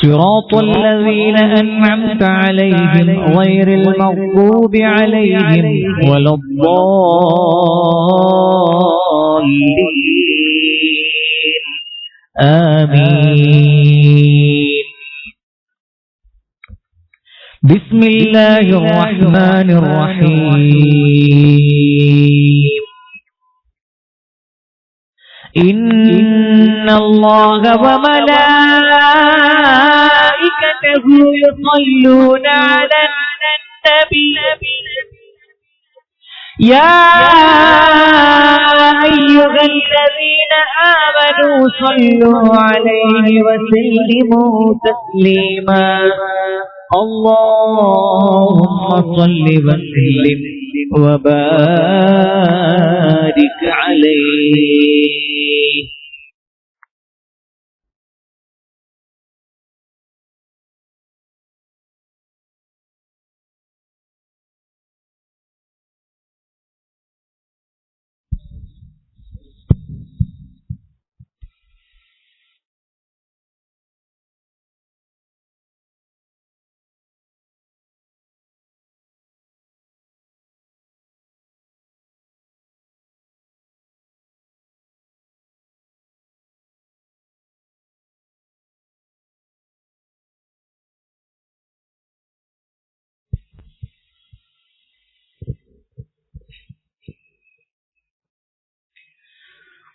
صراط الذين أنعمت عليهم غير المغضوب عليهم ولا الضالين آمين. بسم الله الرحمن الرحيم. إن الله وملائكته يصلون على النبي يا أيها الذين آمنوا صلوا عليه وسلموا تسليما. اللهم صل وسلم وبارك عليه.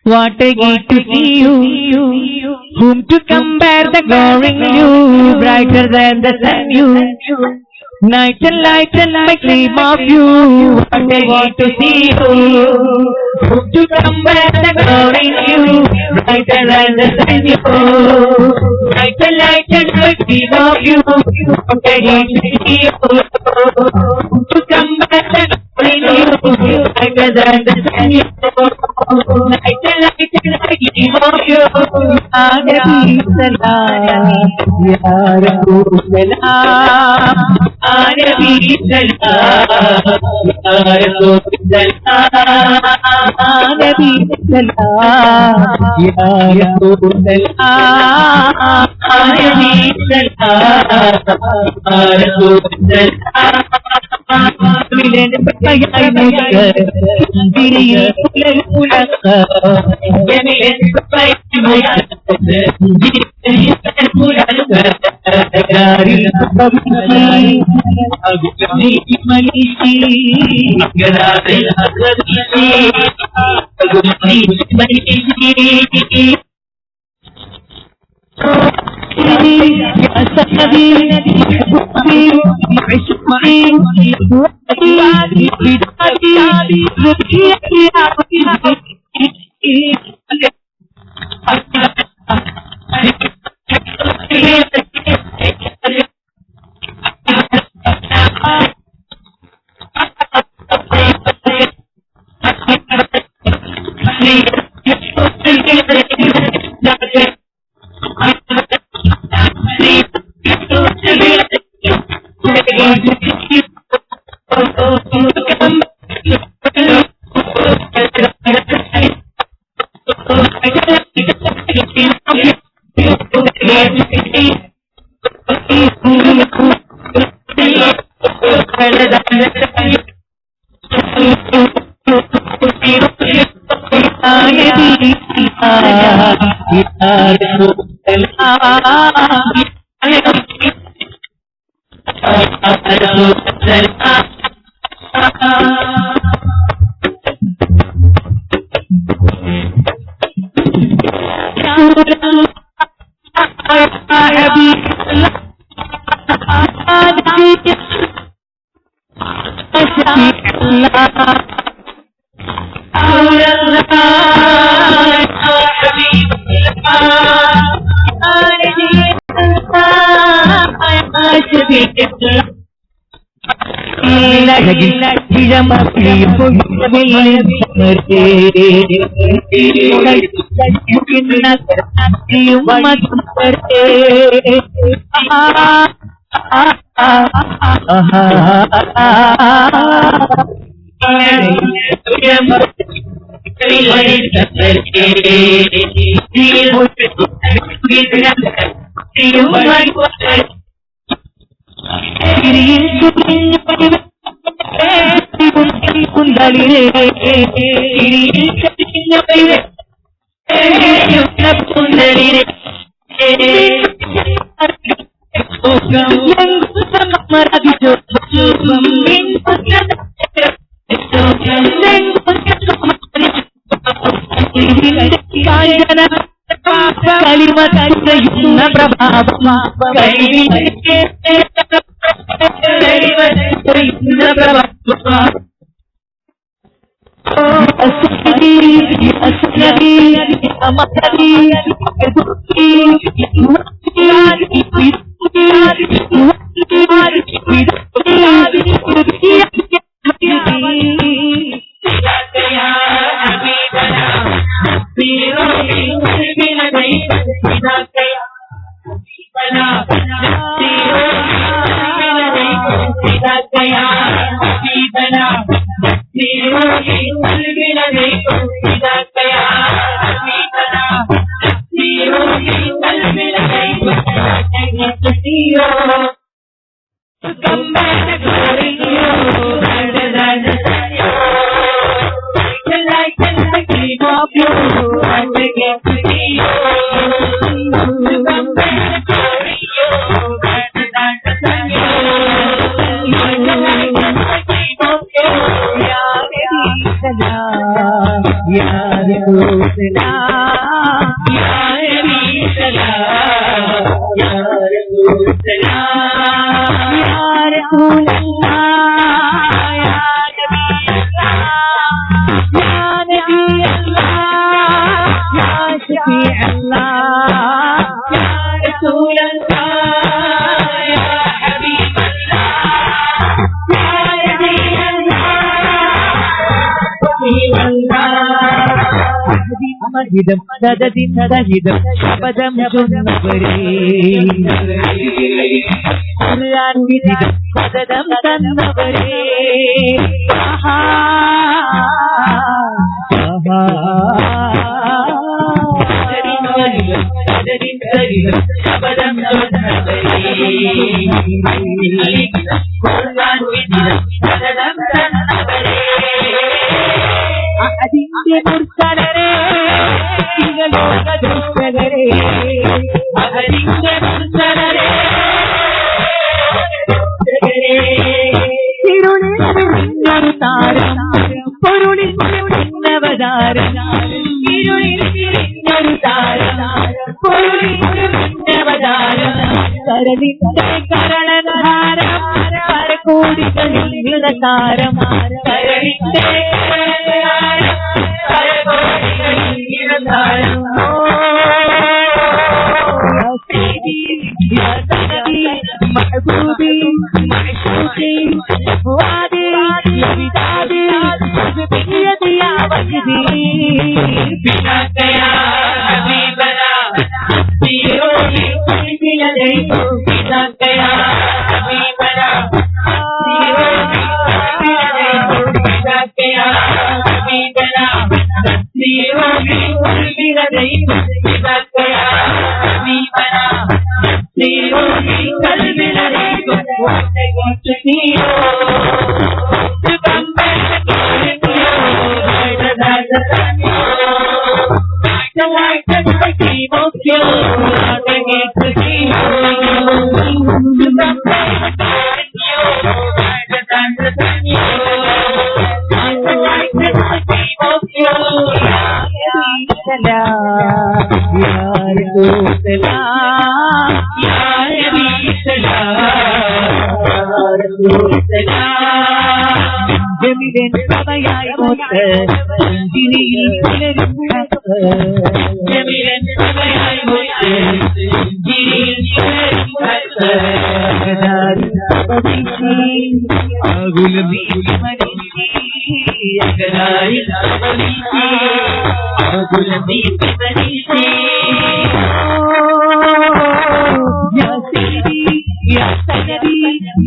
What a gift to see you, whom to compare the glowing you, brighter than the sun you, night and light and my dream of you. What a gift to see you, whom to compare the glowing you, brighter than the sun you, night and light and my dream of you. What a gift to see you, whom to compare the glowing you, brighter than the sun you. Night and light and I dream of you. Ya Nabi Salam, Ya Rasul Salam, Ya Nabi Salam, Ya Rasul Salam, Ya Nabi Salam, Ya Rasul Salam, Ya Nabi Salam, Ya Rasul Salam. Milen payay mujhar diriye ulaka milen payay mujhar diriye ulaka dari sabbi agni malisi gadal agni malisi يا سيدي حبي عشقي وحياتي بدادي ذكيتي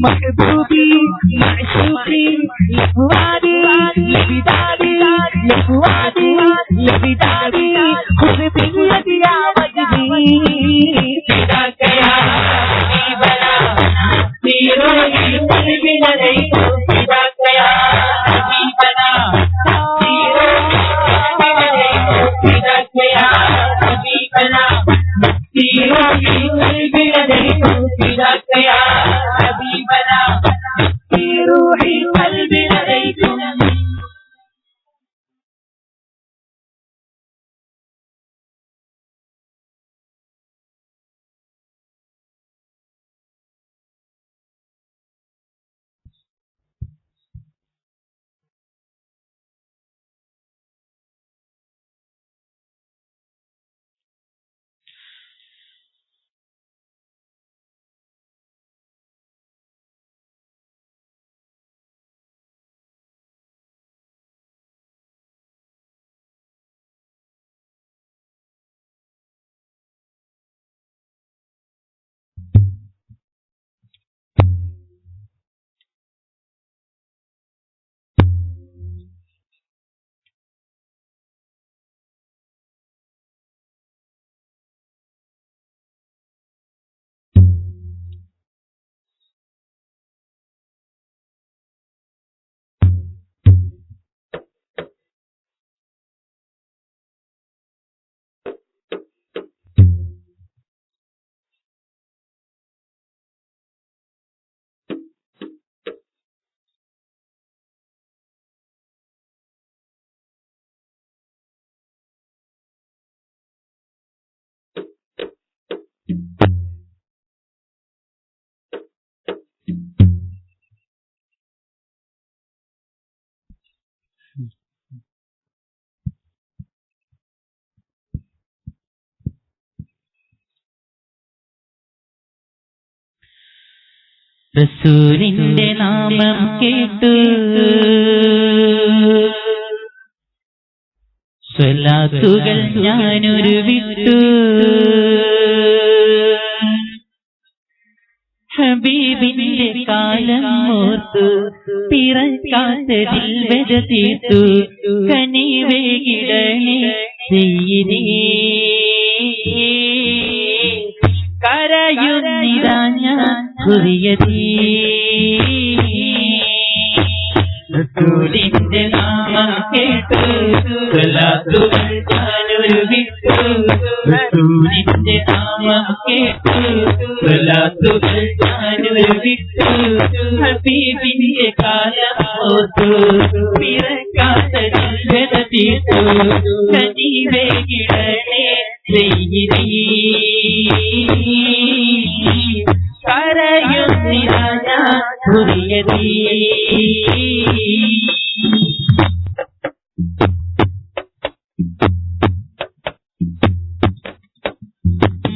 محبوبي معشوقي لفؤادي لبدادي خذ باليد يا وجدي فداك يا حبيبنا في روحي قلبي لديك فداك يا حبيبنا في روحي قلبي لديك فداك يا حبيبنا في روحي قلبي لديك فداك يا حبيبنا في روحي قلبي لديك. റസൂലിന്റെ നാമം കേട്ടു സ്വലാത്തുകൾ ഞാനൊരു വിട്ടു ഹബീബിന്റെ കാലം ഓർത്തു പിറക്കാത്തതിൽ വര തീർത്തു കനിവേകിടണേ സയ്യിദീ കരയുന്നിതാ ഞാൻ ഹുറിയതീ റസൂലിന്റെ നാമം കേട്ടു സ്വലാത്തുകൾ ഞാനൊരു വിട്ടു റസൂലിന്റെ നാമം കേട്ടു സ്വലാത്തുകൾ ഞാനൊരു വിട്ടു ഹബീബിന്റെ കാലം ഓർത്തു പിറക്കാത്തതിൽ വര തീർത്തു കനിവേകിടണേ സയ്യിദീ കരയുന്നിതാ ഞാൻ ഹുറിയതീ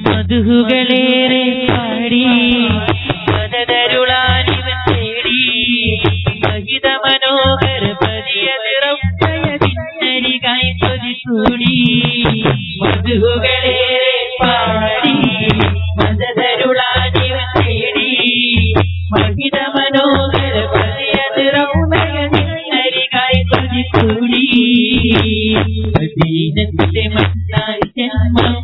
മധുഹുകളേറെ പാടി മദതരുളാനിവൻ തേടി മഹിത മനോഹര പതിയതിറപ്പയതിന്നരികായി കൊതികൂടി മധുഹുകളേറെ പാടി മദതരുളാനിവൻ തേടി മഹിത മനോഹര പതിയതിറപ്പയതിന്നരികായി കൊതികൂടി മദീനത്തിലെ മണ്ണായി ജന്മം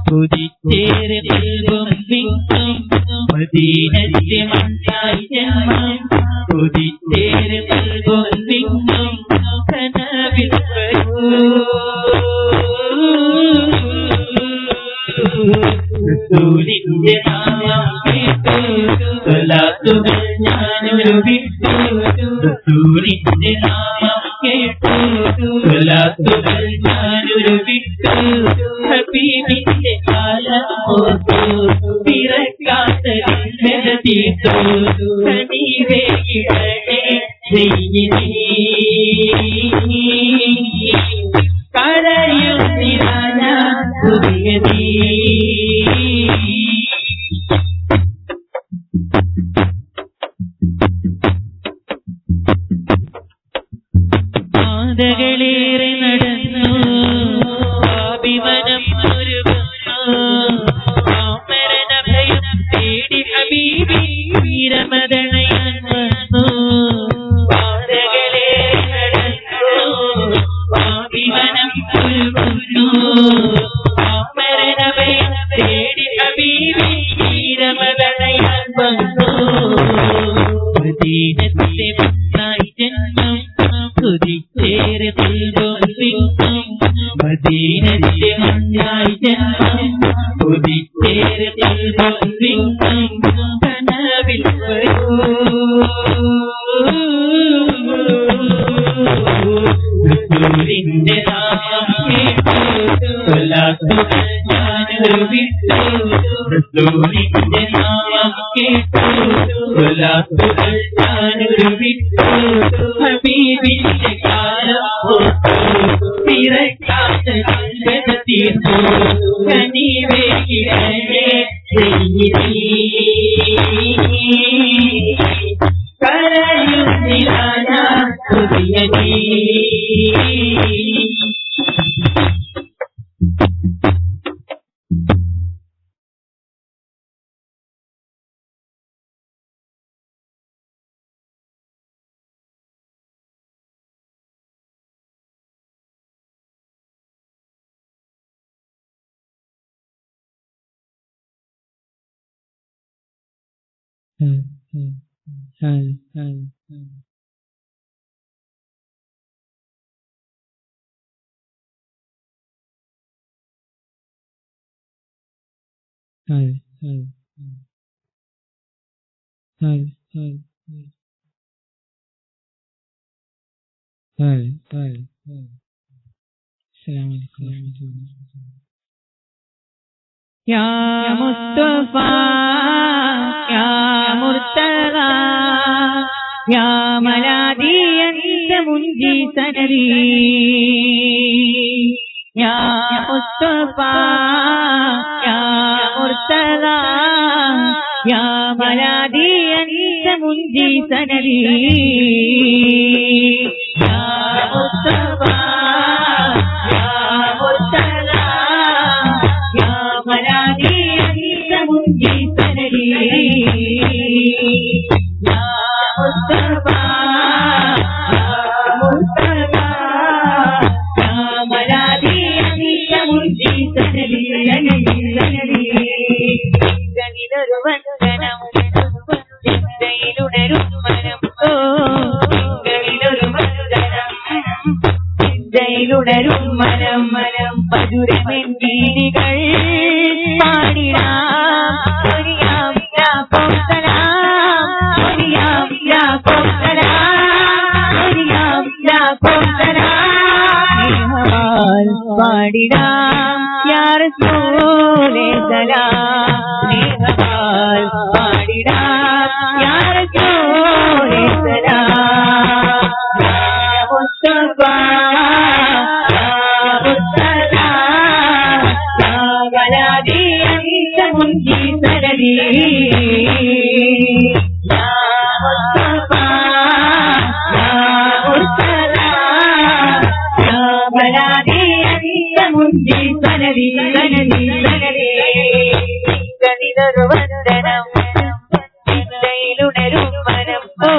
കൊതിച്ചേറെ നൽകും വിങ്ങും മദീനത്തെ മണ്ണായി ജന്മം കൊതിച്ചേറെ നൽകും വിങ്ങും കനവിൽ റസൂലിന്റെ നാമം കേട്ടു സ്വലാത്തുകൾ ഞാനൊരു വിട്ടു റസൂലിന്റെ നാമം കേട്ടു സ്വലാത്തുകൾ ഞാനൊരു വിട്ടു ഹബീബിന്റെ കാലം ഓർത്തു പിറക്കാത്തതിൽ വര തീർത്തു കനിവേകിടണേ സയ്യിദീ കരയുന്നിതാ ഞാൻ ഹുറിയതീ പാതകളേറെ നടന്നു പാപിമനം ഒരുങ്ങുന്നു മരണഭയം തേടി ഹബീബി വീരമദണയാൻ വന്നു പാതകളേറെ നടന്നു പാപിമനം ഒരുങ്ങുന്നു കമലണയാൻ വന്നു മദീനത്തെ മുത്തായി ജന്മം കുതിച്ചേറെ പുൽഗോപിക്കും മദീനത്തെ മുത്തായി ജന്മം കുതിച്ചേറെ പുൽഗോപിക്കും കനവിൽ വരൂ റസൂലിന്റെ നാമം കേട്ടു സ്വലാത്തുകൾ ഞാനൊരു വിട്ടു റസൂലിന്റെ നാമം കേട്ടു സ്വലാത്തുകൾ ഞാനൊരു വിട്ടു ഹബീബിന്റെ കാലം ഓർത്തു തിരക്കാത്ത ചുണ്ടത തീർത്തു കനിവേകിടേ കരയുന്നിലാന ഹൃദയനീ या मुस्तफा या मुर्तगा या मलादी अंत मुंजी सनरी या मुस्तफा या मुर्तगा या मलादी अंत मुंजी सनरी या मुस्तफा या मुर्तगा या मलादी अंत मुंजी सनरी या मुस्तफा या मुर्तगा या मलादी अंत मुंजी सनरी गनिदरु वंदനം ചിന്തയിലുണരും മനം ഓ ഗനിദരു വന്ദനം ചിന്തയിലുണരും മനം മനം മധുരമെന്നീടികൾ പാടിടാം ഒരിയാം യാക്കും സലാം ഒരിയാം യാക്കും സലാം ഒരിയാം യാക്കും സലാം പാടിടാം യാ റസൂലേ സലാം സ്നേഹമാൽ പാടിടാം യാ റസൂലേ സലാം യാ മുസ്തഫാ യാ മുർത്തദാ യാ ബലാദി അൻത മുൻജി സനദി യാ മുസ്തഫാ യാ മുർത്തദാ യാ ബലാദി അൻത മുൻജി സനദി സനദി സനദി ഗനിദരു വന്ദനം ചിന്തയിലുണരും മനം ഓ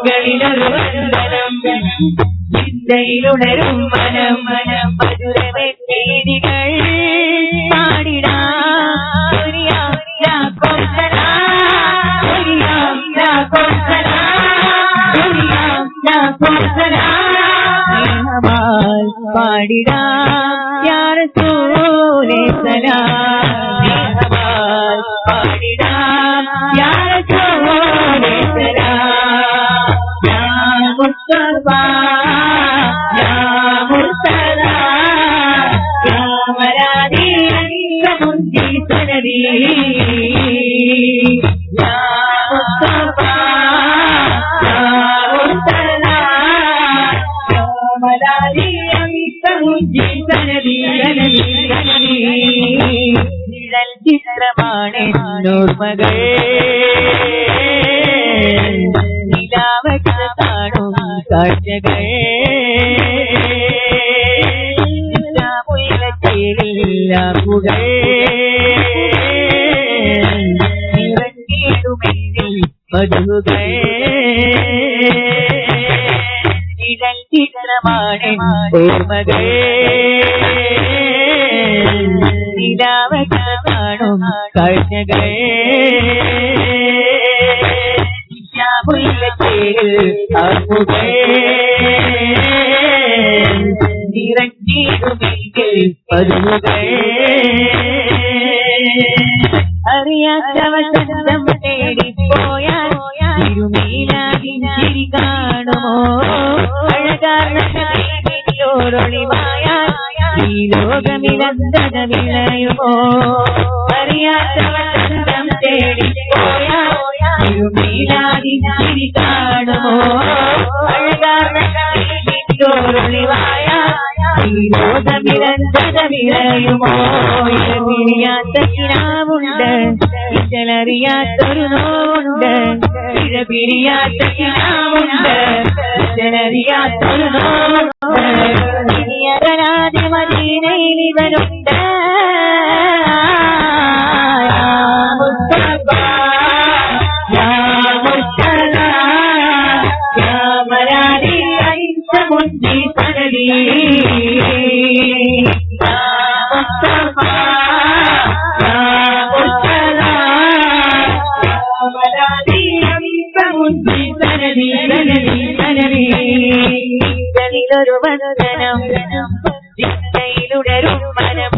ഗനിദരു വന്ദനം ചിന്തയിലുണരും മനം മനം മധുരമെന്നീടികൾ പാടിടാം ഒരിയാം യാക്കും സലാം ഒരിയാം യാക്കും സലാം ഒരിയാം യാക്കും സലാം സ്നേഹമാൽ പാടിടാം യാ റസൂലേ സലാം സ്നേഹമാൽ പാടിടാം യാ റസൂലേ സലാം യാ മുസ്തഫാ യാ മുർത്തദാ യാ മലാദി അൻത മുൻജി സനദി യാ മുസ്തഫാ യാ മുർത്തദാ യാ മലാദി അൻത മുൻജി സനദി സനദി സനദി നിഴൽ ചിത്രമാണ് ഓർമ്മകൾ നിലാവത്ത് കാണും കാഴ്ചകൾ മുയലച്ചേരില്ലാക്കുകൾ നിറഞ്ഞിടുമെങ്കിൽ മധുകൾ നിഴൽ ചിത്രമാണ് ഓർമ്മകൾ നിലാവത്ത് കാണും കാഴ്ചകൾ ആർപ്പുകൾ നിറഞ്ഞിരുമെങ്കിൽ പരുവുകൾ അറിയാത്തവ ശബ്ദം തേടിപ്പോയാൽ ഇരുമീലാകിരി കാണുമോ അഴകാർന്നോരൊളിവായാൽ ഈ ലോകമിലന്തത വിളയുമോ അറിയാത്തവ ശബ്ദം തേടിപ്പോയാൽ ഇരുമീലാകിരി കാണുമോ അഴകാർന്നോരൊളിവായാൽ ഈ ലോകമിലന്തത വിളയുമോ ഇഴപിരിയാത്ത കിനാവുണ്ട് ഇതളറിയാത്തൊരു നോവുണ്ട് ഇഴപിരിയാത്ത കിനാവുണ്ട് ഇതളറിയാത്തൊരു നോവുണ്ട് ഇനിയകലാതെ മദീനയിൽ ഇവനുണ്ട് ൊരു വന്ദനം ചിന്തയിലുടരും മനം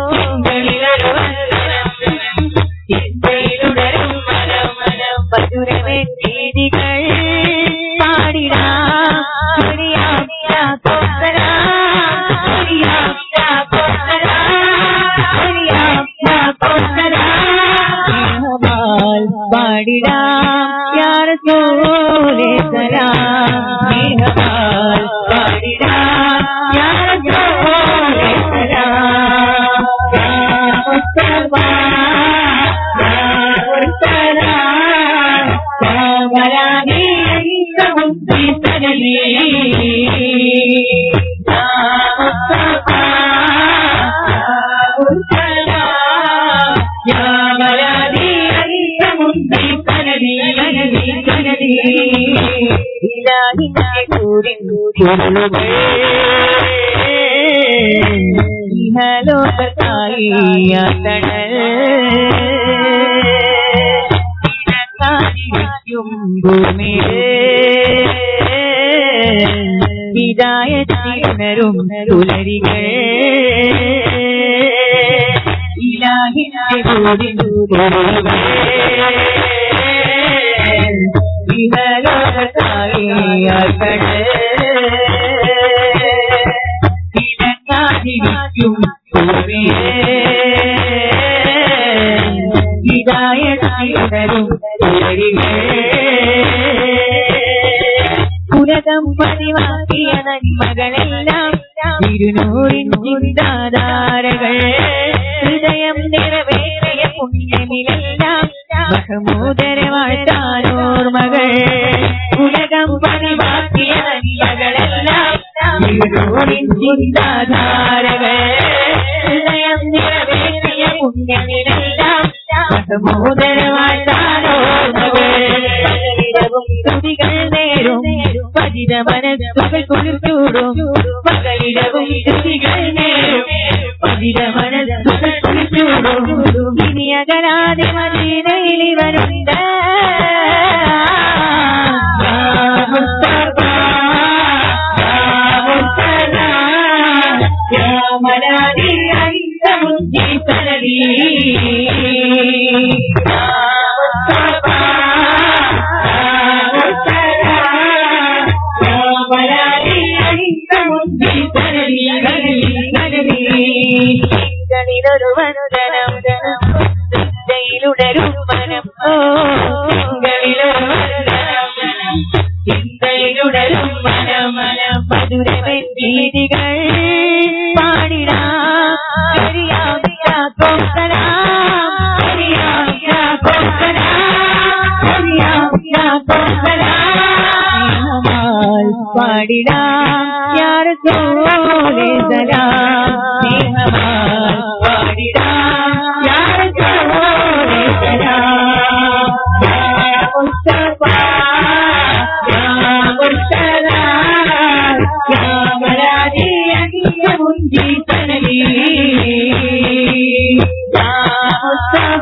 ചിന്തയിലൊരു വന്ദനം ചിന്തയിലുടരും മനം മധുരമേ രീതികൾ പാടിടാം പാടിടാം യാർ സോലെ സലാം പാടിടാം യാർ സോലെ സലാം മുസ്തഫ സാവരാനി സമുദ്രി സനലി മുസ്തഫ സാവരാനി സമുദ്രി സനലി സനലി ഇലാഹിന്റെ കൂരിനുകൾ ഇഹലോകത്തായി യാതണൽ ഇനക്കാതിരിക്കും ഭൂമിയിൽ ഹിദായത്തിനുണരും പുലരികൾ ഇലാഹിന്റെ കൂരിനുകൾ ഇഹലോകത്തായി യാതണൽ ഇനക്കാതിരിക്കും ഹിദായത്തിനുണരും പുലരികൾ പുരകം പതിവാക്കിയ നന്മകളെല്ലാം ഇരുന്നൂറിൻ ചിന്താധാരകൾ ഹൃദയം നിറവേറിയ പുണ്യമിലെല്ലാം മഹമൂദരെ വാഴ്ത്താനോർമകൾ പുരകം പതിവാക്കിയ നന്മകളെല്ലാം ഇരുന്നൂറിൻ ചിന്താധാരകൾ ഹൃദയം നിറവേറിയ പുണ്യമിലെല്ലാം മഹമൂദരെ വാഴ്ത്താനോർമകൾ സ്തുതികൾ നേരും പതിത മനസ്സുകൾ കുളിച്ചൂടും പകലിടവും സ്തുതികൾ നേരും പതിത മനസ്സുകൾ കുളിച്ചൂടും ഇനി അകലാതെ മദീനയിൽ ഇവനുണ്ട് മലാദി സമുദ്രി സനലി ൊരു വന്ദനം ചിന്തയിലുടരും മനം ചിന്തയിലുടരും മനം മധുരമേ രീതികൾ പാടിടാം പാടിടാം യാർ സോലെ സലാം പാടിടാം യാർ സോലെ സലാം മുസ്തഫ മുർസല മലാദി മുൻജി സനലി മുസ്തഫ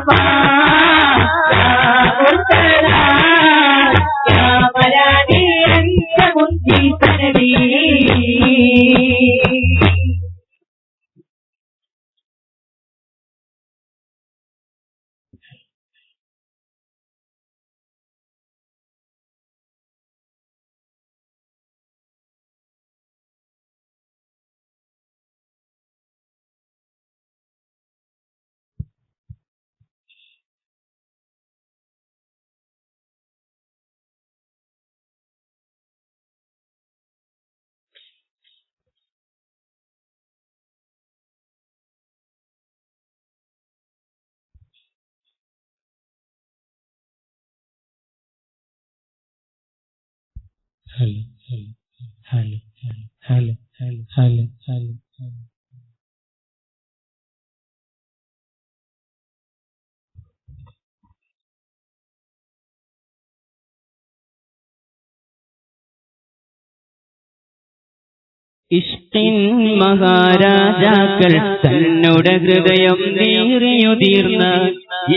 ഇഷ്ടിൻ മഹാരാജാക്കൾ തന്നോട് ഹൃദയം നീറിയുതിർന്ന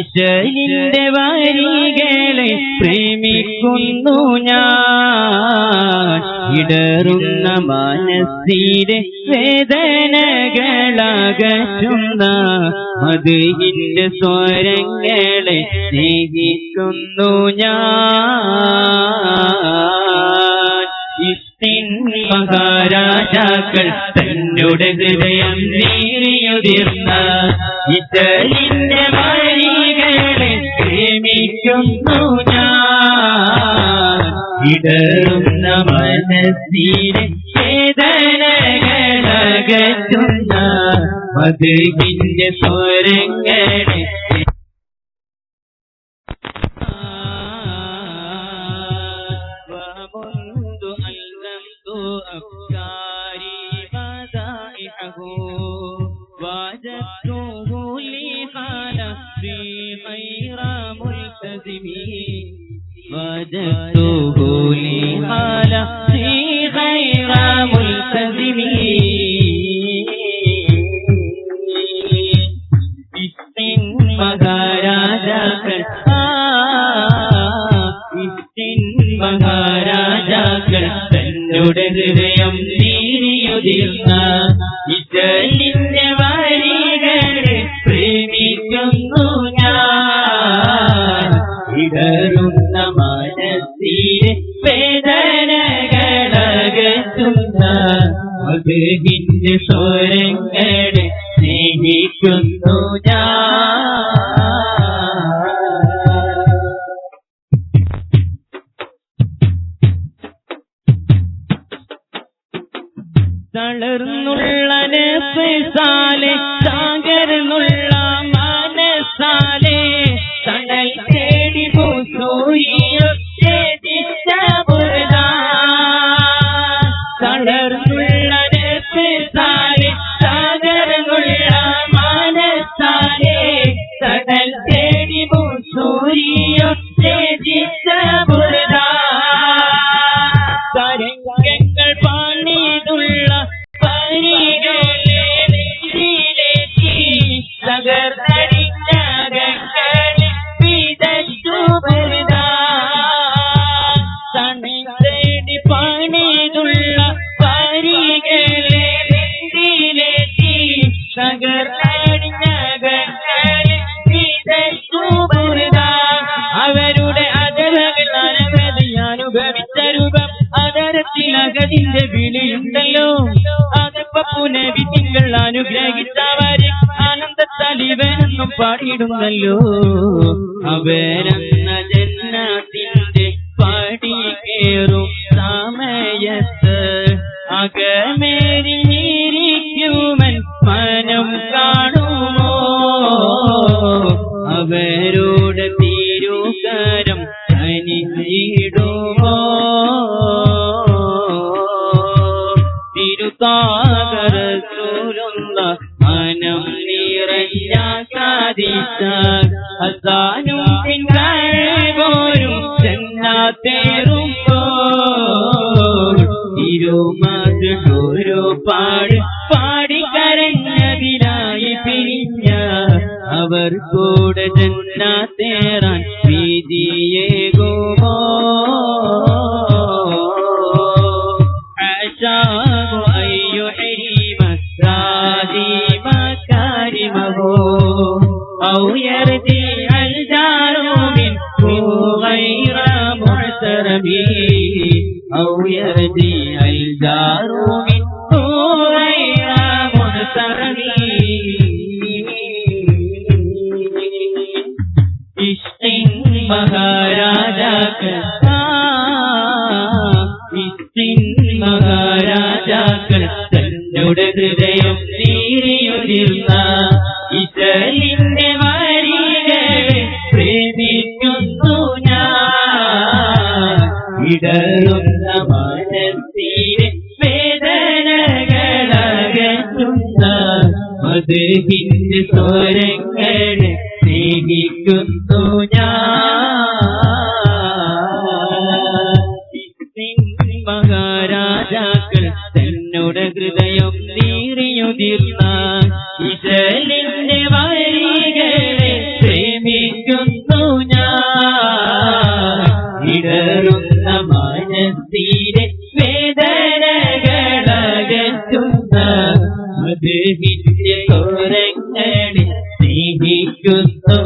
ഇശലിന്റെ വരികളെ പ്രേമിക്കുന്നു ഞാൻ. ഇടറുന്ന മനസ്സിലെ വേദനകളകറ്റുന്ന മദ്ഹിന്റെ സ്വരങ്ങളെ സ്നേഹിക്കുന്നു ഞാൻ. ഇഷ്ടിൻ മഹാരാജാക്കൾ തന്നോട് ഹൃദയം നീറിയുതിർന്ന ഇശലിന്റെ വരികളെ പ്രേമിക്കുന്നു ഞാൻ. ഇടറുന്ന മനസ്സിലെ വേദനകളകറ്റുന്ന മദ്ഹിന്റെ സ്വരങ്ങളെ أفكاري مدائحه وجدته لي حال في خير ملتزم وجدته لي حال في خير ملتزم ഇഷ്ടിൻ മഹാരാജാക്കൾ ഇഷ്ടിൻ മഹാരാജാക്കൾ തന്നോട് ഹൃദയം നീറിയുതിർന്ന ഇശലിന്റെ വരികളെ പ്രേമിക്കുന്നു ഞാൻ. ഇടറുന്ന മനസ്സിലെ വേദനകളകറ്റുന്ന മദ്ഹിന്റെ സ്വരങ്ങളെ സ്നേഹിക്കുന്നു ഞാൻ. തളർന്നുള്ള നഫ്സാലെ തകർന്നുള്ള മനസ്സാലെ തണൽ തേടി പൂസൂരിയൊറ്റ തളർന്നുള്ള നഫ്സാലെ തകർന്നുള്ള മനസ്സാലെ തണൽ തേടി പൂസൂരിയൊറ്റ തരംഗങ്ങൾ പാണിതുള്ള പരികളെ നെഞ്ചിലേറ്റി തകർന്നടിഞ്ഞകങ്ങളിൽ വിതച്ചു തണി പാണിതുള്ള പരികളെ നെഞ്ചിലേറ്റി തകർന്നടിഞ്ഞകങ്ങളിൽ വിതച്ചു അവരുടെ അതരകൾ അനവധി അനുഭവിച്ച രൂപം അതരത്തിലകതിന്റെ വിളിയുണ്ടല്ലോ. അതപ്പുനവി നിങ്ങൾ അനുഗ്രഹിച്ചവരെ ആനന്ദത്താൽ ഇവനെന്നും പാടിയിടുന്നല്ലോ. അവരെന്ന ജന്നത്തിന്റെ പടി കേറും സമയത്ത് അകമേരിയിരിക്കുമൻ മനം കാണുമോ. അവരോട് തിരുകരം അനിഞ്ഞിടുമോ. തിരുതാകരസൂലുള്ള മനം നിറഞ്ഞ സാധിച്ച അസാനും തിങ്കളോരും ചെന്നാത്തേറുമ്പോൾ തിരുമധുരോ പാടിക്കരഞ്ഞതിനായി പിരിഞ്ഞ അവർ കൂടെ ചെന്നാത്തേറാൻ വിധിയേകുമോ. أو يرجع الجار منه غير معترب أو يرجع الجار منه غير معترب इश्क़ महाराजा करता इश्क़ महाराजा करता तन्नुടെ ഹൃദയം നീറിയുതിർന്ന ഇശലിന്റെ വരികളെ പ്രേമിക്കുന്നു ഞാൻ ഇടറുന്ന മനസ്സിലെ വേദനകളകറ്റുന്ന മദ്ഹിന്റെ സ്വരങ്ങളെ സ്നേഹിക്കുന്നു മഹാരാജാക്കൾ തന്നോട് ഹൃദയം നീറിയുതിർന്ന ഇശലിന്റെ വരികളെ പ്രേമിക്കുന്നു ഞാൻ ഇടറുന്ന മനസ്സിലെ വേദനകളകറ്റുന്ന മദ്ഹിന്റെ സ്വരങ്ങളെ സ്നേഹിക്കുന്നു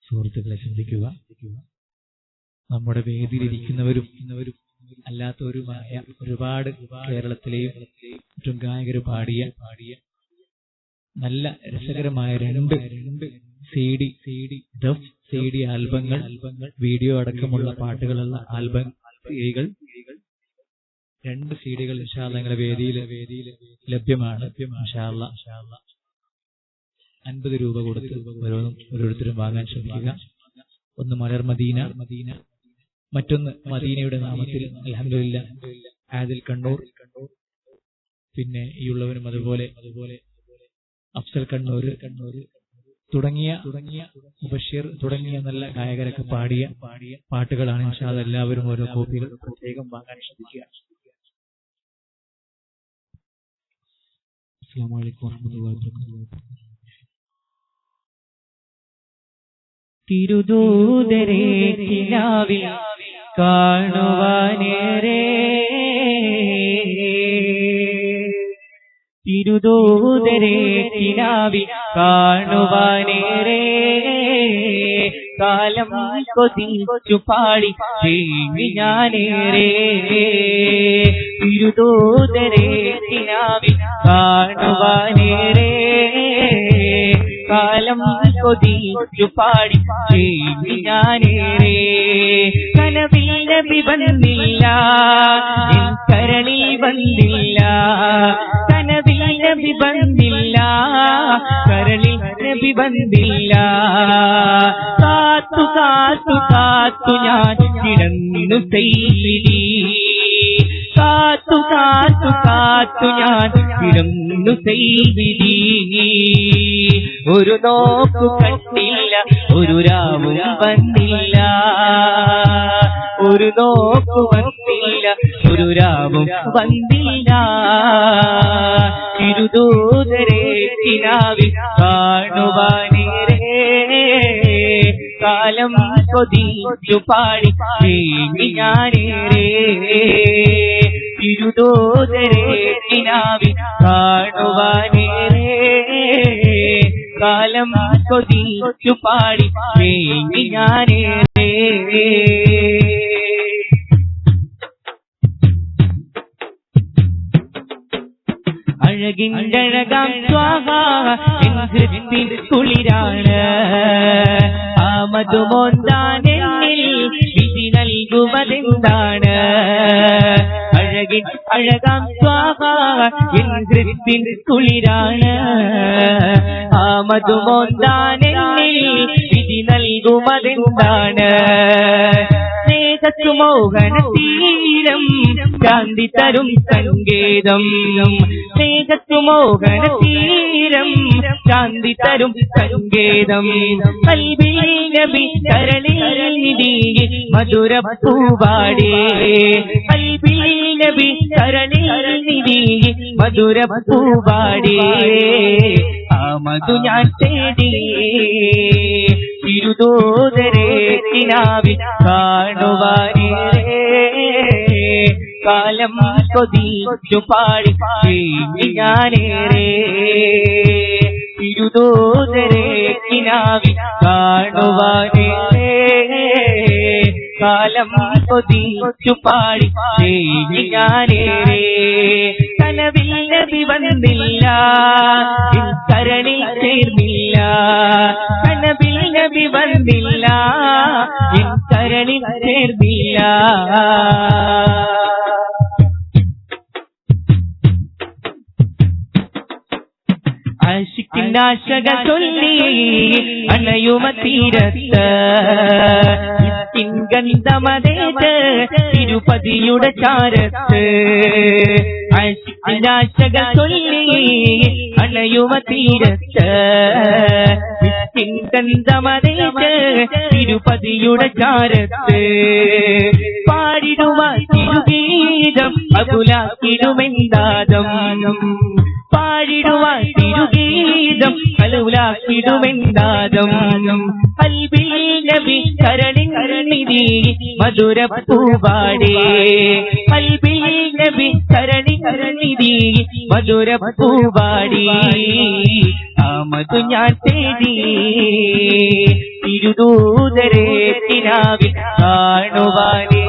സുഹൃത്തുക്കളെ ചിന്തിക്കുക. നമ്മുടെ വേദിയിലിരിക്കുന്നവരും അല്ലാത്തവരുമായ ഒരുപാട് കേരളത്തിലെയും മറ്റും ഗായകർ പാടിയ നല്ല രസകരമായ രണ്ട് CD ആൽബങ്ങൾ, വീഡിയോ അടക്കമുള്ള പാട്ടുകളുള്ള ആൽബം CD-കൾ, 2 CD-കൾ ഇൻഷാ അല്ലാഹ് നിങ്ങളുടെ വേദിയിൽ ലഭ്യമാണ്. ഇൻഷാ അല്ലാഹ് 50 രൂപ കൊടുത്ത് ഓരോരുത്തരും വാങ്ങാൻ ശ്രമിക്കുക. ഒന്ന് മലർ മദീന, മറ്റൊന്ന് മദീനയുടെ നാമത്തിൽ അൽഹംദുലില്ലാഹ് ആദിൽ കണ്ണൂർ, പിന്നെ ഈ ഉള്ളവരും അതുപോലെ അഫ്സൽ കണ്ണൂർ തുടങ്ങിയ മുബഷിർ തുടങ്ങിയ നല്ല ഗായകരൊക്കെ പാടിയ പാട്ടുകളാണ്. ഇൻഷാ അല്ലാഹ് എല്ലാവരും ഓരോ കോപ്പികൾ പ്രത്യേകം വാങ്ങാൻ ശ്രമിക്കുക. അസ്സലാമു അലൈക്കും വറഹ്മത്തുള്ളാഹി വബറകാതുഹു. തിരുദൂതരെ കിനാവിൽ കാണുവാനേറെ തിരുദൂതരെ കിനാവിൽ കാണുവാനേറെ കാലം കൊതിച്ചു പാടി തേങ്ങി ഞാനേറെ തിരുദൂതരെ കിനാവിൽ കാണുവാനേറെ കാലം കൊതിച്ചു പാടി തേങ്ങി ഞാനേറെ കനവിൽ നബി വന്നില്ല എൻ കരളിൽ വന്നില്ല കനവിൽ നബി വന്നില്ല കരളിൽ നബി വന്നില്ല കാത്തു കാത്തു കാത്തു ഞാൻ കിടന്നു സയ്യിദി കാത്തു കാത്തു കാത്തു ഞാൻ കിടന്നു സയ്യിദി ഒരു നോക്കു കണ്ടില്ല ഒരു രാവും വന്നില്ല ഒരു നോക്കു വന്നില്ല ഒരു രാവും വന്നില്ല തിരുദൂതരെ കിനാവിൽ കാണുവാനേറെ കാലം കൊതിച്ചു പാടി തേങ്ങി ഞാനേറെ തിരുദൂതരെ കിനാവിൽ കാണുവാനേറെ കാലം കൊതിച്ചു പാടി തേങ്ങി ഞാനേറെ അഴകിൻ്റഴകാം സ്വാഹ എൻ ഹൃത്തിൻ കുളിരാണ് ആമതുമോന്താനെന്നിൽ വിധി നൽകുവതെന്താണ് അഴകിൻ അഴകാം സ്വാഹ എൻ ഹൃത്തിൻ കുളിരാണ് ആമതുമോന്താനെന്നിൽ വിധി നൽകുവതെന്താണ് സ്നേഹസുമോഹന തീരം ശാന്തി തരും സങ്കേതം സ്നേഹസുമോഹന തീരം ശാന്തി തരും സങ്കേതം കൽബിൽ നബി കരളിൽ നിധി മധുര പൂവാടേ കൽബിൽ നബി കരളിൽ നിധി മധുര പൂവാടേ ആമതു ഞാൻ തേടി തിരുദൂതരെ കിനാവിൽ കാണുവാനേ കാലം കൊതിച്ചു പാടി ഞാനേറെ തിരുദൂതരെ കിനാവിൽ കാണുവാനേ കാലം കൊതിച്ചു പാടി ഞാനേറെ കനവിൽ നബി വന്നില്ല കരളിൽ ചേർന്നില്ല കനവിൽ നബി വന്നില്ല കരളിൽ ചേർന്നില്ല ആശിക്കിനാശക ചൊല്ലി അണയുമ തീരത്ത് ഗന്ധമതേത് തിരുപതിയുടെ ചാരത്ത് ആശിക്കിനാശക ചൊല്ലി അണയുമ തീരത്ത് ഗന്ധമതേത് തിരുപതിയുടെ ചാരത്ത് പാടിടുമ തിരുഗീതം അകുലാക്കിടുമെന്താദം പാടിടുവാൻ തിരുഗീതം കലൗലാക്കിടുമെന്താദം കൽബിൽ നബി കരളിൽ നിധി മധുര പൂവാടേ കൽബിൽ നബി കരളിൽ നിധി മധുര പൂവാടേ ആമതു ഞാൻ തേടി തിരുദൂതരെ കിനാവിൽ കാണുവാനേ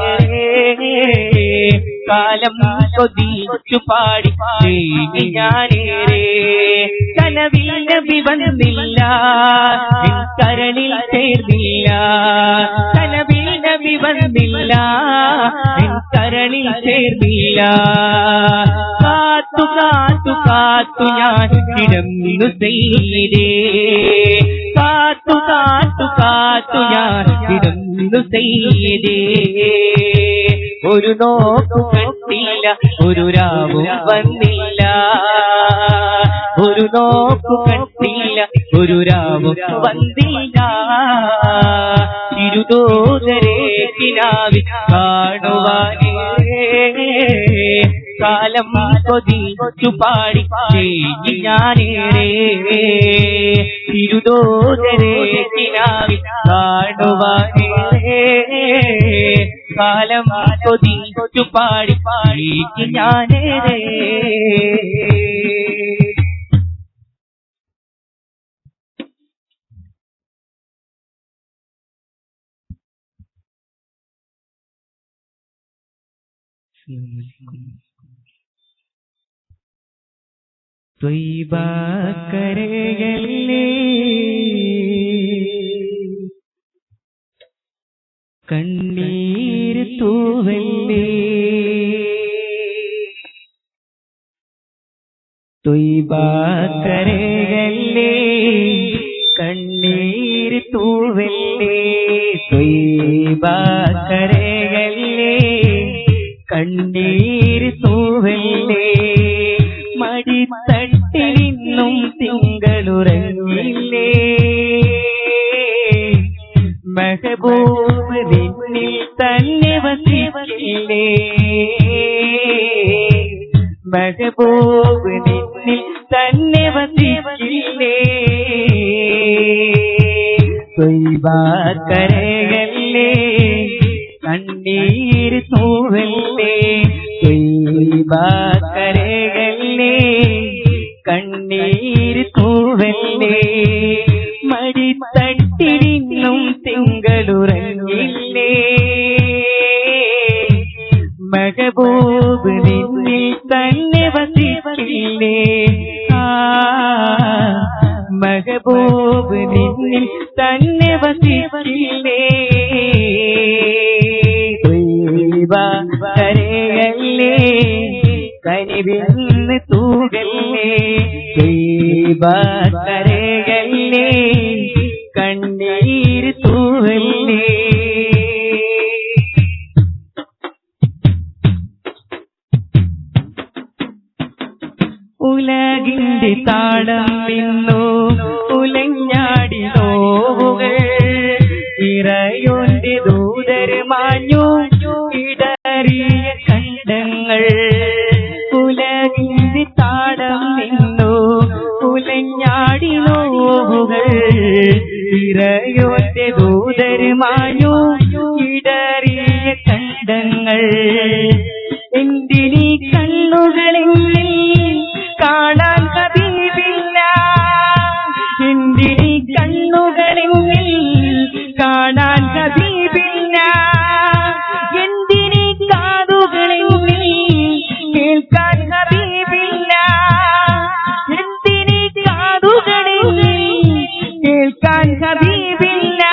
കാലം കൊതിച്ചു പാടി ഞാനേറെ കനവിൽ നബി വന്നില്ല കരളിൽ ചേർന്നില്ല കനവിൽ നബി വന്നില്ല കരളിൽ ചേർന്നില്ല കാത്തു കാത്തു കാത്തു ഞാൻ കിടന്നു ചെയ്തേ കാത്തു കാത്തു കാത്തു ഞാൻ കിടന്നു ചെയ്തേ ഒരു നോക്കു കണ്ടില്ല ഒരു രാവും വന്നില്ല ഒരു നോക്കു കണ്ടില്ല ഒരു രാവും വന്നില്ല തിരുദൂതരെ കിനാവിൽ കാണുവാനേ കാലം കൊതിച്ചു പാടി ഞാനേറെ തിരുദൂതരെ കിനാവിൽ കാണുവാനേ കാലം കൊതിച്ചു പാടി ഞാനേറെ ത്വയ്ബ കരയല്ലേ കണ്ണീര് തൂവല്ലേ ത്വയ്ബ കരയല്ലേ കണ്ണീര് തൂവല്ലേ ത്വയ്ബ കരയല്ലേ കണ്ണീര് തൂവല്ലേ മടിത്തട്ടിലിന്നും തിങ്കളുറങ്ങില്ലേ മെഹബൂബ് നിന്നിൽ തന്നെ വസിച്ചില്ലേ മെഹബൂബ് നിന്നിൽ തന്നെ വസിച്ചില്ലേ ത്വയ്ബ കരയല്ലേ കണ്ണീര് തൂവല്ലേ ത്വയ്ബ കരയല്ലേ കണ്ണീര് തൂവല്ലേ മടിത്തട്ടിലിന്നും തിങ്കളുറങ്ങില്ലേ മെഹബൂബ് നിന്നിൽ തന്നെ വസിച്ചില്ലേ മെഹബൂബ് നിന്നിൽ തന്നെ വസിച്ചില്ലേ ത്വയ്ബ കരയല്ലേ കനിവിന്ന് തൂകല്ലേ ത്വയ്ബ കരയല്ലേ കണ്ണീര് തൂവല്ലേ നോവുകൾ ഇറയോറ്റ ദൂതരുമായോ ഇടറിയ കണ്ടങ്ങൾ എന്തിനീ കണ്ണുകളിൽ കാണാൻ ഹബീബില്ല എന്തിനീ കണ്ണുകളിൽ കാണാൻ ഹബീബില്ല എന്തിനീ കാതുകളിൽ കേൾക്കാൻ ഹബീബില്ല എന്തിനീ കാതുകളിൽ കേൾക്കാൻ ഹബീബില്ല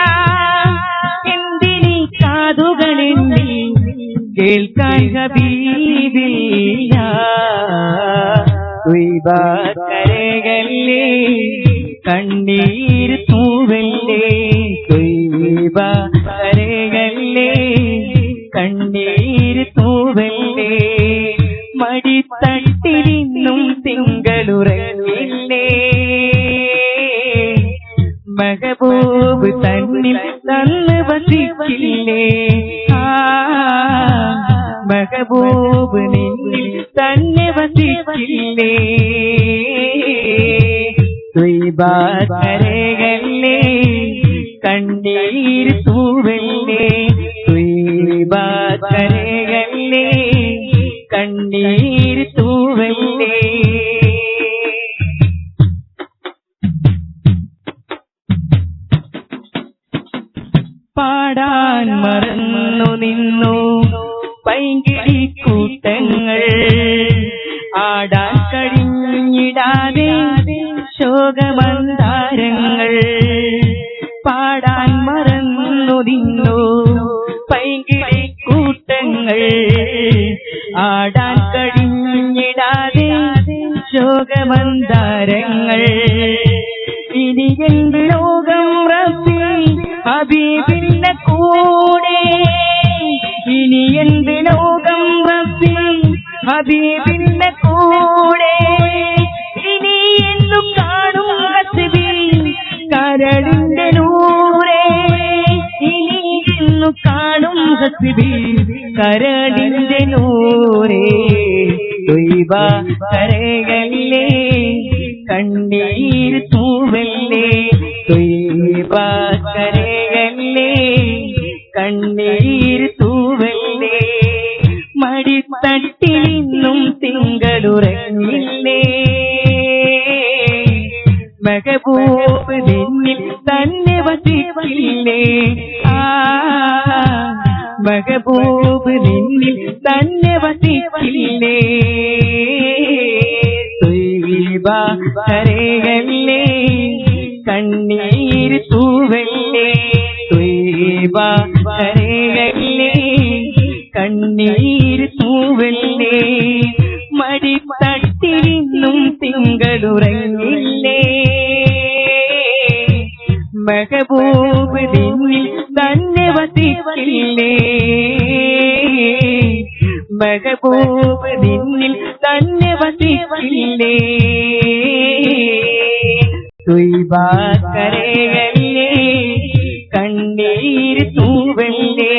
എന്തിനീ കാതുകളിൽ കേൾക്കാൻ ഹബീബില്ല ത്വയ്ബ കരകല്ലേ കണ്ണീർ തൂവല്ലേ ത്വയ്ബ കരകല്ലേ കണ്ണീർ തൂവല്ലേ മടിത്തട്ടിലിന്നും തിങ്കളുറങ്ങില്ലേ മെഹബൂബ് തന്നിൽ തന്ന് വസിക്കില്ലേ മെഹബൂബ് നിന്നിൽ തന്നെ വസിക്കില്ലേ ത്വയ്ബ കരകല്ലേ കണ്ണീർ തൂവല്ലേ ത്വയ്ബ കരകല്ലേ കണ്ണീർ തൂവല്ലേ പാടാൻ മറന്നു നിന്നു പൈങ്കിളി കൂട്ടങ്ങൾ ആടാൻ കഴിഞ്ഞിടാതെ ശോകമന്താരങ്ങൾ പാടാൻ മറന്നു നിന്നു പൈങ്കിളി കൂട്ടങ്ങൾ ആടാൻ കഴിഞ്ഞിടാതെ ശോകമന്താരങ്ങൾ ഇനി എന്ത് ലോകം റബ്ബി ഹബീബിന്റെ കൂടെ ഇനി എന്ത് ലോകം റബ്ബി ഹബീബിന്റെ കൂടെ ഇനി എന്തു കാണും ഹസ്ബി കരളിന്റെ നൂറേ ഇനി എന്നു കാണും ഹസ്ബി കരളിന്റെ നൂറേ ത്വയ്ബ കരകല്ലേ കണ്ണീർ തൂവല്ലേ ത്വയ്ബ കരകല്ലേ കണ്ണീർ തൂവല്ലേ മടിത്തട്ടിലിന്നും തിങ്കളുറങ്ങില്ലേ മെഹബൂബ് നിന്നിൽ തന്നെ വസിക്കില്ലേ മെഹബൂബ് നിന്നിൽ തന്നെ വസിക്കില്ലേ ത്വയ്ബ കരകല്ലേ കണ്ണീർ തൂവല്ലേ ത്വയ്ബ കരകല്ലേ കണ്ണീർ തൂവല്ലേ മടിത്തട്ടിലിന്നും തിങ്കളുറങ്ങില്ലേ മെഹബൂബ് നിന്നിൽ തന്നെ വസിക്കില്ലേ മെഹബൂബ് നിന്നിൽ തന്നെ വസിക്കില്ലേ ത്വയ്ബ കരകല്ലേ കണ്ണീർ തൂവല്ലേ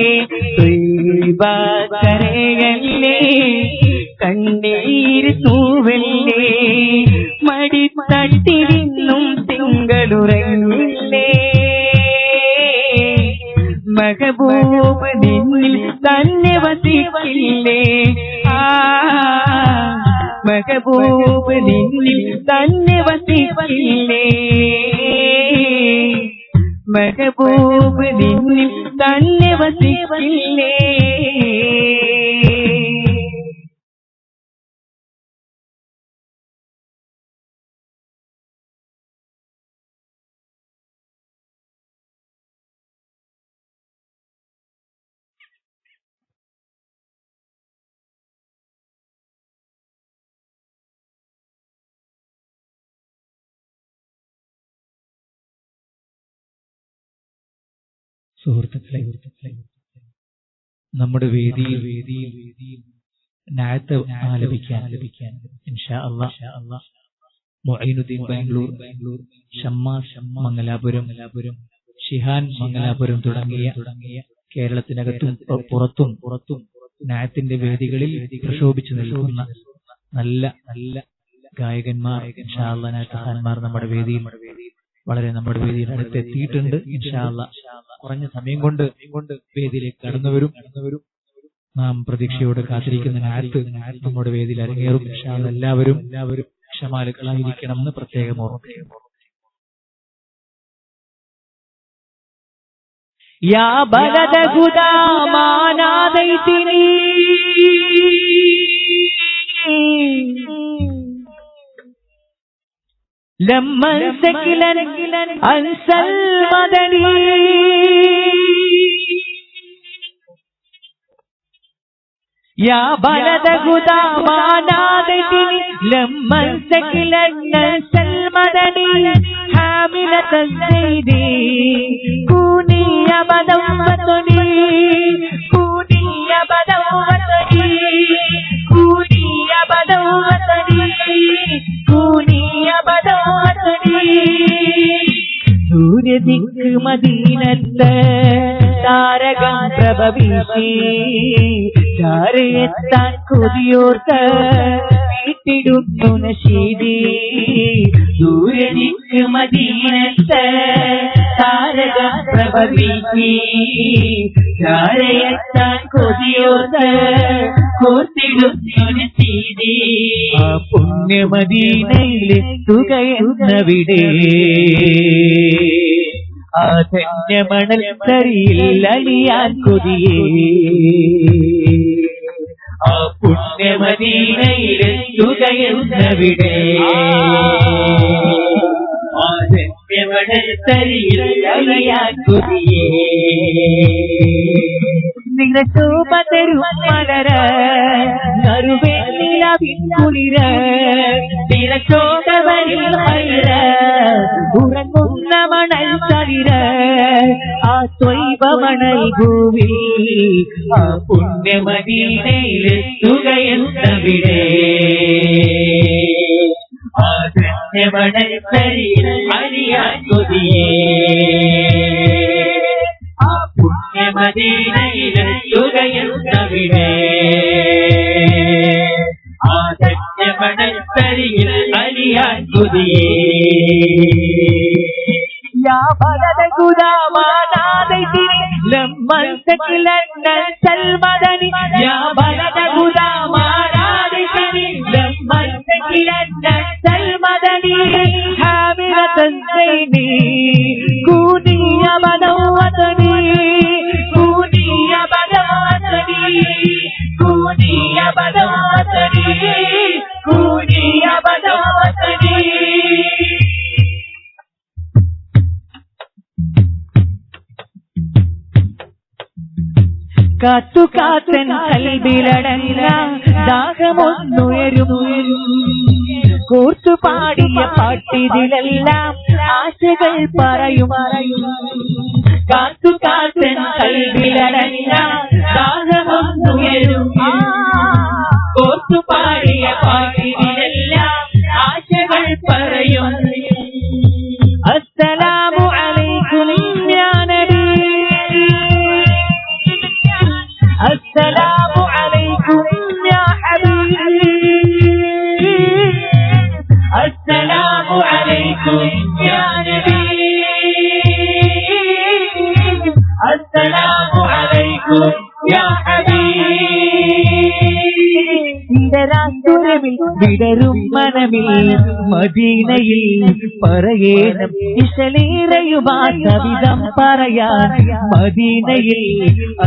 ത്വയ്ബ കരകല്ലേ കണ്ണീർ തൂവല്ലേ മടിത്തട്ടിലിന്നും തിങ്കളുറങ്ങില്ലേ മെഹബൂബ് നിന്നിൽ തന്നെ വസിക്കില്ലേ മെഹബൂബ് നിന്നിൽ തന്നെ വസിക്കില്ലേ മെഹബൂബ് നിന്നിൽ തന്നെ വസിക്കില്ലേ സുഹൃത്തുക്കളെ നമ്മുടെ വേദിയിൽ നാഅത്ത് ആലപിക്കാൻ ഇൻഷാ അല്ലാഹ് മുഈനുദ്ദീൻ ബാംഗ്ലൂർ, ഷമ്മാസ് മംഗലാപുരം, ഷിഹാൻ മംഗലാപുരം തുടങ്ങിയ കേരളത്തിനകത്തും പുറത്തും നാഅത്തിന്റെ വേദികളിൽ പ്രശോഭിച്ചു നിൽക്കുന്ന നല്ല ഗായകന്മാർ ഇൻഷാ അല്ലാഹ് നാഅത്തുകാരന്മാർ നമ്മുടെ വേദിയിൽ വളരെ നമ്മുടെ വേദിയുടെ അടുത്ത് എത്തിയിട്ടുണ്ട്. ഇൻഷാ അല്ലാഹ് കുറഞ്ഞ സമയം കൊണ്ട് വേദിയിലേക്ക് കടന്നു വരും. നാം പ്രതീക്ഷയോട് കാത്തിരിക്കുന്ന ആയത്ത് നമ്മുടെ വേദിയിൽ അരങ്ങേറും. ഇൻഷാ അല്ലാഹ് എല്ലാവരും ക്ഷമാലുക്കളായിരിക്കണമെന്ന് പ്രത്യേകം ഓർമ്മിപ്പിക്കുന്നു. യാ ബലദ ഹുദാ മാനാദൈതിനി ലമ്മൻ സകിലൻ അൻസൽ മദനി യാ ബലദ ഹുദാ മാനാദൈതിനി ലമ്മൻ സകിലൻ അൻസൽ മദനി حاملة الزيد كوني أبدا وطني كوني أبدا وطني كوني أبدا وطني كوني أبدا وطني സൂര്യദിക്ക് മദീനത്ത് താരകം പ്രഭവീശി ചാരയെത്താൻ കൊതിയോർത്ത് വീട്ടിടുന്നു നശീദി സൂര്യദിക്ക് മദീനത്ത് താരകം പ്രഭവീശി ചാരയെത്താൻ കൊതിയോർത്ത് കോർത്തിടുന്നു നശീദി ആ പുണ്യമദീനയിലെത്തുകയെന്നവിടെ ആ ധന്യമണൽ തരിയിൽ അലിയാൻ കൊതിയേ ആ പുണ്യമദീനയിലെത്തുകയെന്നവിടെ ആ ധന്യമണൽ തരിയിൽ അലിയാൻ കൊതിയേ നിറശോഭതരും മലര നറുവേലില തിരശോകവരിൽ ഹൈര ഉറങ്ങുന്ന മണൽ തളിര ആ ത്വൈവ മണൽ ഭൂമി ആ പുണ്യമദീനയിലെത്തുകയെന്നവിടെ ആ ധന്യമണൽ തരിയിൽ അലിയാൻ കൊതിയേ ആ പുണ്യമദീനയിലെത്തുകയെന്നവിടെ ആ ധന്യമണൽ തരിയിൽ അലിയാൻ കൊതിയേ യാ ബലദ ഹുദാ മാനാദൈതിനി ലമ്മൻ സകിലൻ അൻസൽ മദനി യാ ബലദ ഹുദാ മാനാദൈതിനി ലമ്മൻ സകിലൻ അൻസൽ മദനി ഹാമിലതൻ സൈനി കൂനി അബദൻ വതനി കൂനി അബദൻ വതനി കൂനി അബദൻ വതനി കൂനി അബദൻ വതനി കാത്തുകാത്തൻ കൽബിലടങ്ങ ദാഹമൊന്നുയരും കൂർത്തുപാടിയ പാട്ടിതിലെല്ലാം ആശകൾ പറയും കാത്തുകാത്തൻ കൽബിലടങ്ങ ദാഹമൊന്നുയരും കൂർത്തുപാടിയ പാട്ടിതിലെല്ലാം ആശകൾ പറയും അസ്സലാമു അലൈക്കും യാ നബി السلام عليكم يا حبيبي السلام عليكم يا نبي السلام عليكم يا حبيبي ഇടരാത്തുരമിൽ വിടരും മനമിൽ മദീനയിൽ പറയേണം ഇശലേറയുമാ കവിതം പറയാൻ മദീനയിൽ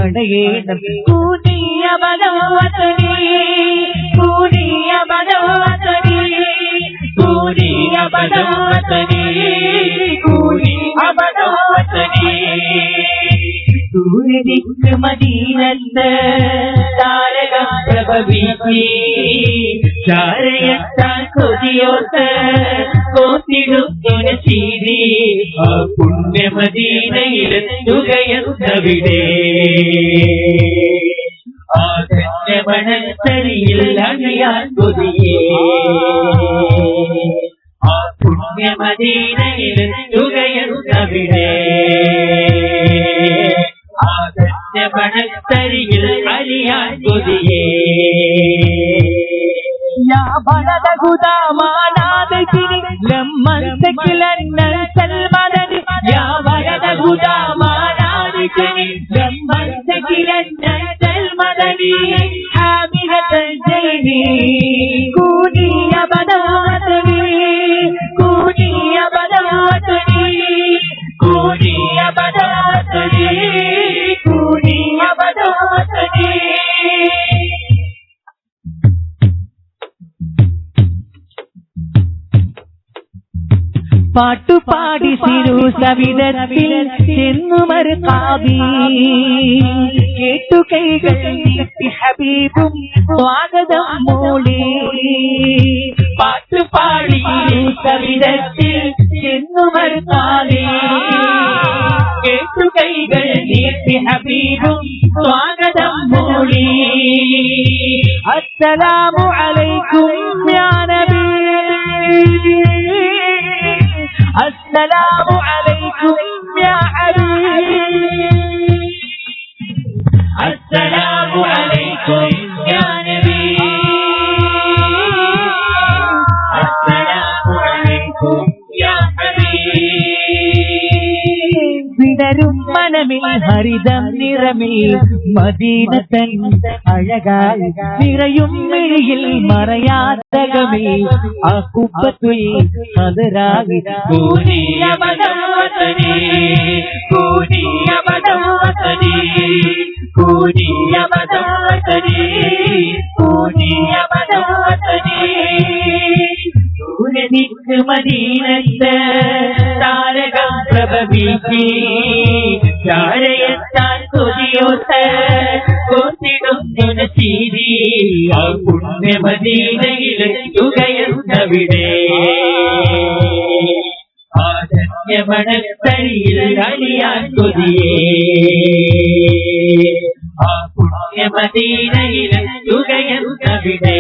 അണയേണം കൂനിയ ബദവതനി കൂനിയ ബദവതനി കൂനിയ ബദവതനി കൂനിയ ബദവതനി സൂര്യദിക്ക് മദീനത്ത് താരകം പ്രഭവീശി ചാരയെത്താൻ കൊതിയോർത്ത് കോത്തിടുന്നു നശീദി ആ പുണ്യമദീനയിലെത്തുകയെന്നവിടെ ആ ധന്യമണൽ തരിയിൽ അലിയാൻ കൊതിയേ ആ പുണ്യമദീനയിലെത്തുകയെന്നവിടെ ആ ധന്യമണൽ തരിയിൽ അലിയാൻ കൊതിയേ يا بلد هدى ما نادتني لما انتقل الناس പാടിസിരു സവിധത്തിൽ ചെന്നുമൊരു കാവി കേട്ടു കൈകൾ നീട്ടി ഹബീബും സ്വാഗതം മൂളി പാട്ടുപാടി സവിധത്തിൽ ചെന്നുമൊരു കാവി കേട്ടു കൈകൾ നീട്ടി ഹബീബും സ്വാഗതം മൂളി അസ്സലാമു അലൈക്കും യാ നബി السلام عليكم يا حبيب السلام عليكم يا نبي السلام عليكم يا حبيب വിടരും മനമിൽ ഹരിതം നിറമിൽ മദീനത്തൻ അഴകായി നിറയും മിഴിയിൽ മറയാതകമിൽ അക്കുപ്പത്തുൽ ഹദറായി കൂനിയ ബദവതനി കൂനിയ ബദവതനി കൂനിയ ബദവതനി കൂനിയ ബദവതനി ദൂരദിക്ക് മദീനത്ത് താരകം പ്രഭവിക്കി ചാരയത്താൻ കൊതിയോത്ത് കോത്തിടുന്നു നസീരി ആ പുണ്യ മദീനയിലെത്തുകയെന്നവിടെ ആധന്യമണത്തരിയിൽ അണിയാൻ കൊതിയേ ആ പുണ്യ മദീനയിലെത്തുകയെന്നവിടെ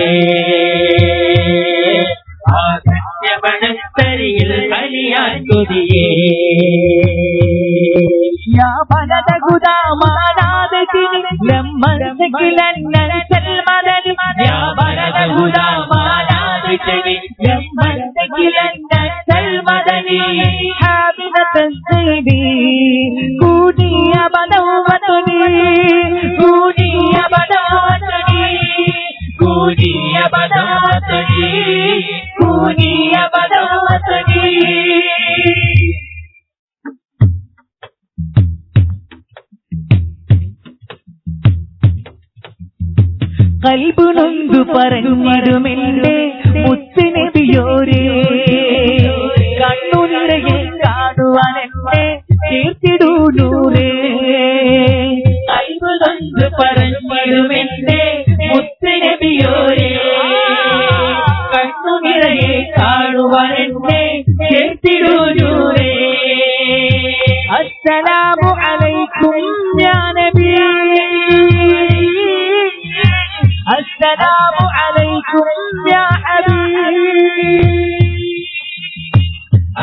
ആധന്യമണത്തരിയിൽ അണിയാൻ കൊതിയേ يا بلد هدى ما نادتني لما سكلنا المدد يا بلد هدى ما نادتني لما سكلنا المدد حاملة الزيد كوني يا بدوتني كوني يا بدوتني كوني يا بدوتني كوني يا بدوتني കൽബ് നൊന്തു പറഞ്ഞിടുമെന്റെ മുത്തുനബിയോരേ കണ്ണു നിറയെ കാണുവാൻ എന്നെ ചേർത്തിടൂ നൂറേ കൽബ് നൊന്തു പറഞ്ഞിടുമെന്റെ മുത്തുനബിയോരേ കണ്ണു നിറയെ കാണുവാൻ എന്നെ ചേർത്തിടൂ നൂറേ അസ്സലാമു അലൈക്കും യാ നബി السلام عليكم يا حبيب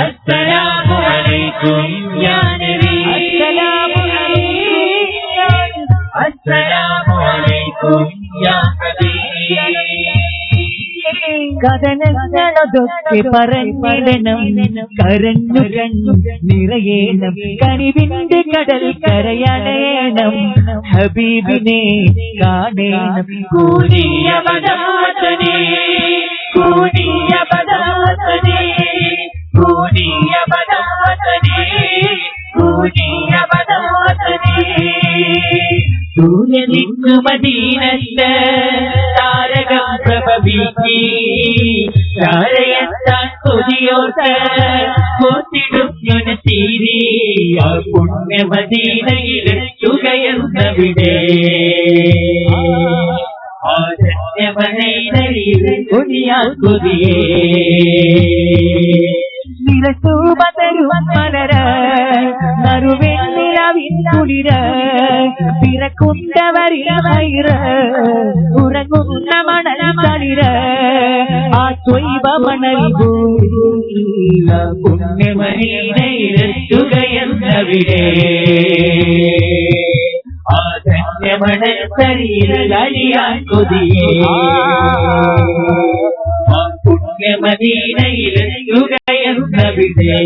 السلام عليكم يا نبي السلام عليكم السلام عليكم يا حبيب കഥനങ്ങളൊക്കെ പറഞ്ഞിടണം കരഞ്ഞു കണ്ണു നിറയേണം കനിവിന്റെ കടൽ കരയണേണം ഹബീബിനെ കാണേണം കൂനിയ ബദവതനി കൂനിയ ബദവതനി കൂനിയ ബദവതനി കൂനിയ ബദവതനി സൂര്യനിക്ക് മദീനത്ത് താരകം പ്രഭവിക്കി ചാരയത്താൻ കൊതിയോട്ട് കോത്തിടുന്നു നസീരി ആ പുണ്യ മദീനയിലെത്തുകയെന്നവിടെ ആധന്യ മദീനയിൽ കൊതിയാൻ കൊതിയേ നിരശോഭതരും മലര നറുവെണ്ണിലവിൻ കുളിര പിറക്കുന്നവരിൽ ഹൈറ ഉറങ്ങുന്ന മണൽ തളിര ആ ത്വൈബ മണൽ പുണ്യമദീനയിലെത്തുകയെന്നവിടെ ആധന്യമണൽ തളിരിൽ അലിയാൻ കൊതിയേ പുണ്യമദീനയിലെത്തുകയെന്നവിടെ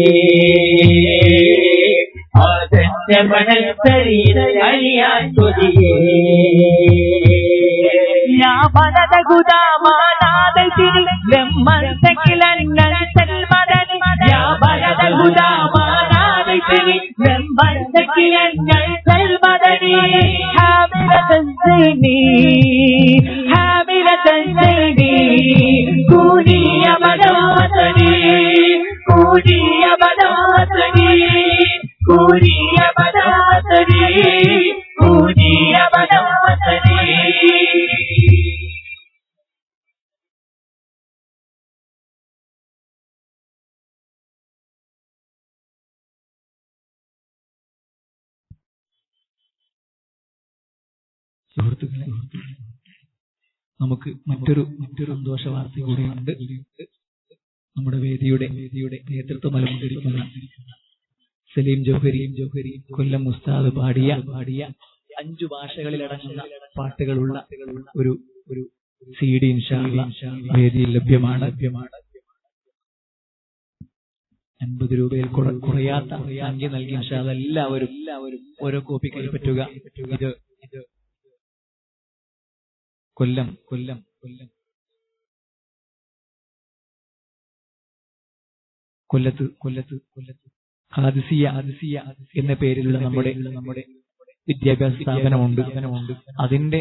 ആധന്യമണൽ തളിരിൽ അലിയാൻ കൊതിയേ يا بلد هدى ما نادتني لما سكلنا المدد يا بلد هدى ما نادتني لما سكلنا المدد حاملة الزين حاملة الزين كوني يا بدوتني كوني يا بدوتني കൂരിയ ബദാവതരേ കൂരിയ ബദാവതരേ. സുഹൃത്തുക്കളെ, നമുക്ക് മറ്റൊരു സന്തോഷ വാർത്ത കൂടിയുണ്ട്. നമ്മുടെ വേദിയുടെ നേതൃത്വം നൽകിയിരിക്കുന്ന സലീം ജൗഹരി കൊല്ലം ഉസ്താദ് പാടിയ 5 ഭാഷകളിലടങ്ങുന്ന പാട്ടുകളുള്ള ഒരു CD ഇൻഷാ അല്ലാഹ് വേദിയിൽ ലഭ്യമാണ്. 50 രൂപയിൽ കുറയാത്ത സംഖ്യ നൽകി ഇൻഷാ അല്ലാഹ് എല്ലാവരും ഓരോ കോപ്പി കൈപ്പറ്റുക. ഇത് കൊല്ലം കൊല്ലത്ത് ഖാദിസിയ എന്ന പേരിലുള്ള നമ്മുടെ വിദ്യാഭ്യാസ സ്ഥാപനമുണ്ട്. അതിന്റെ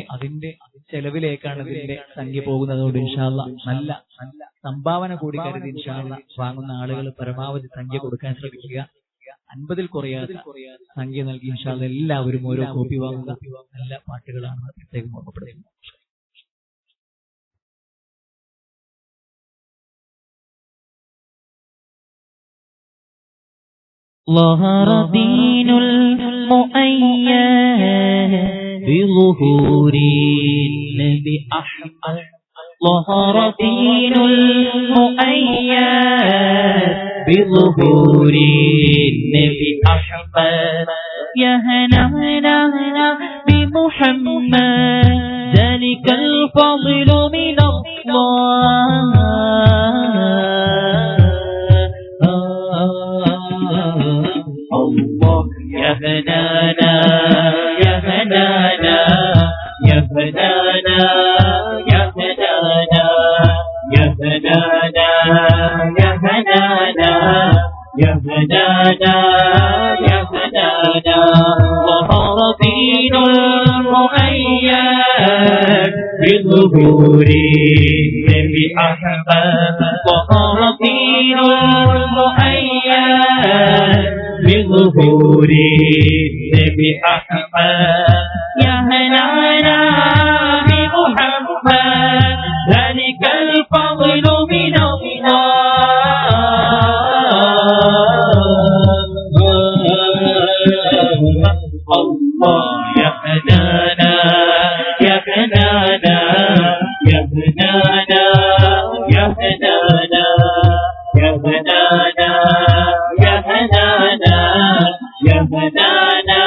ചെലവിലേക്കാണ് ഇതിന്റെ സംഖ്യ പോകുന്നതോട് ഇൻഷാ അല്ലാഹ് നല്ല സംഭാവന കൂടി കരുതി ഇൻഷാ അല്ലാഹ് വാങ്ങുന്ന ആളുകൾ പരമാവധി സംഖ്യ കൊടുക്കാൻ ശ്രമിക്കുക. 50-ൽ കുറയാത്ത സംഖ്യ നൽകി ഇൻഷാ അല്ലാഹ് എല്ലാവരും ഓരോ കോപ്പി വാങ്ങുക. നല്ല പാട്ടുകളാണ് പ്രത്യേകം ഓർമ്മപ്പെടുത്തുന്നത്. ظهر دين المؤيد بظهور النبي أحمد. ظهر دين المؤيد بظهور النبي أحمد. يا هنانا بمحمد ذلك الفضل من الله. يا هنانا يا هنانا يا هنانا يا هنانا يا هنانا يا هنانا يا هنانا يا هنانا. ظهر دين المؤيد بظهور النبي أحمد. ظهر دين المؤيد بظهور النبي أحمد. يا هنانا بمحمد ذلك الفضل من الله. يا هنانا يا هنانا يا هنانا يا هنانا يا هنانا يا هنانا يا هنانا